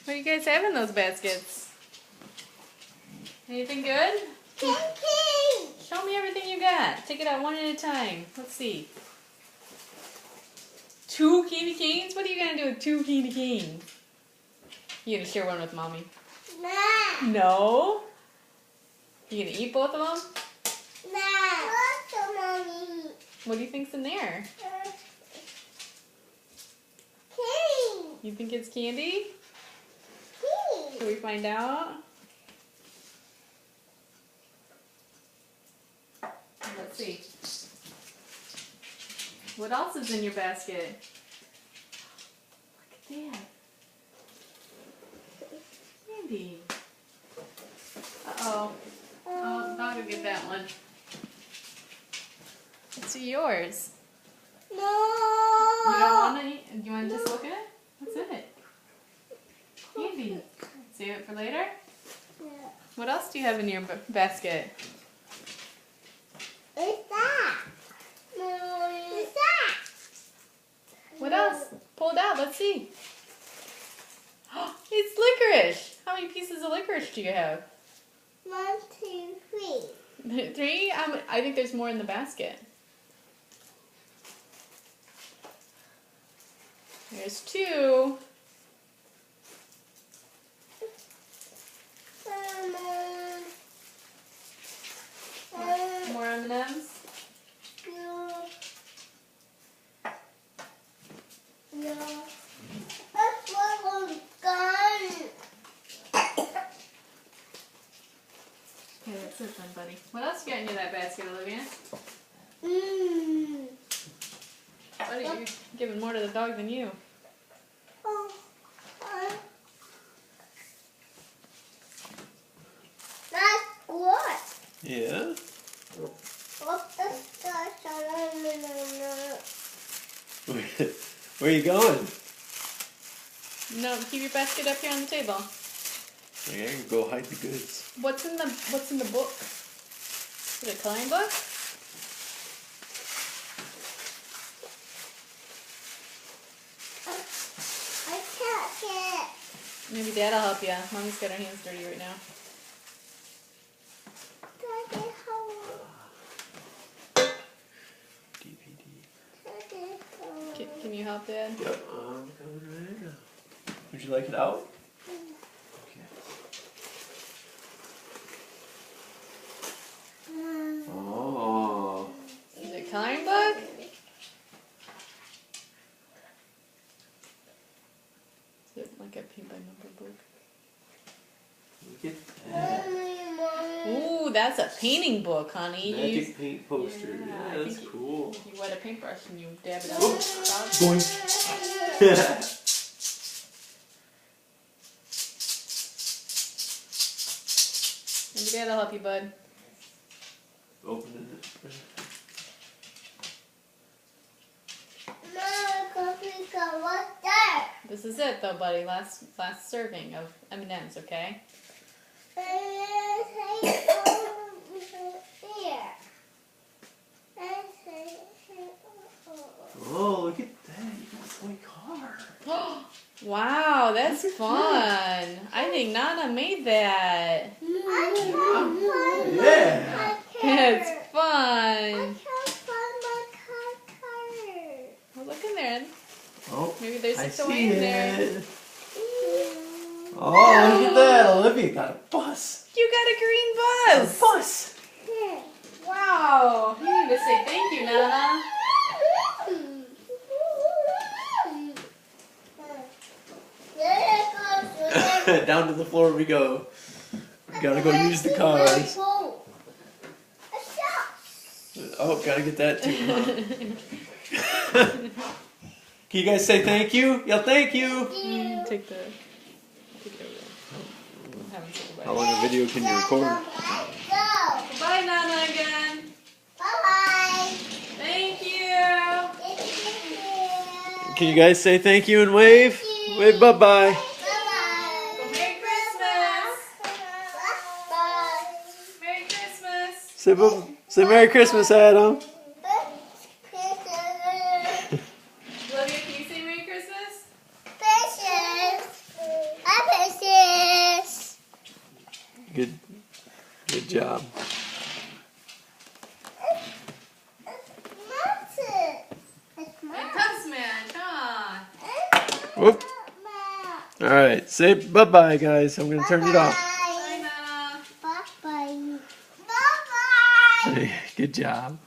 What do you guys have in those baskets? Anything good? Show me everything you got. Take it out one at a time. Let's see. 2 candy canes? What are you going to do with 2 candy canes? You going to share one with Mommy? No? You going to eat both of them? What do you think's in there? You think it's candy? Can we find out? Let's see. What else is in your basket? Look at that. Candy. Uh-oh. Oh, dog will get that one. It's yours. No. You don't want to eat? Do you want to just look at it? What's in it? Candy. Save it for later? Yeah. What else do you have in your basket? What's that? What's that? What else? Pull it out. Let's see. It's licorice. How many pieces of licorice do you have? 1, 2, 3. 3? I think there's more in the basket. There's 2. More M&Ms. Okay, that's it then, buddy. What else you got in that basket, Olivia? Buddy, you're giving more to the dog than you. That's what? Yeah? What's the Where are you going? No, keep your basket up here on the table. I can go hide the goods. What's in the book? Is it a coloring book? I can't get it. Maybe Dad'll help you. Mommy's got her hands dirty right now. Daddy, how? DVD. Daddy, how? Can you help, Dad? Yep, I'm coming right now. Would you like it out? Okay. Oh. Is it a coloring book? Is it like a paint by number book? Look at that. Ooh, that's a painting book, honey. You use- Magic paint poster. Yeah, Yeah, I that's think cool. You wet a paintbrush and you dab it on. Boing. Maybe Dad'll help you, bud. Open it. What's that? This is it, though, buddy. Last serving of M&Ms, okay? Oh, look at that. You got a toy car. Wow, that's fun. I think Nana made that. Yeah. That's fun. I can't find my car. Well, look in there. Oh, Maybe there's I a toy see in there. it. Oh, look at that. Olivia got a bus. You got a green A bus. bus. Wow. You need to say thank you, Nana. Down to the floor we go. We gotta go use the cars. Oh, gotta get that too, huh? Can you guys say thank you? Yell thank you. Take it over there. Have him say goodbye. How long a video can you record? Bye, Nana, again. Bye-bye. Thank you. Can you guys say thank you and wave? Wave bye-bye. Well, Merry Christmas. Merry Christmas. Say Merry Christmas, Adam. Olivia, can you say Merry Christmas? Precious. Good job. Whoop. All right, say bye-bye, guys. I'm gonna turn it off. Bye-bye. Bye-bye. Bye-bye. Good job.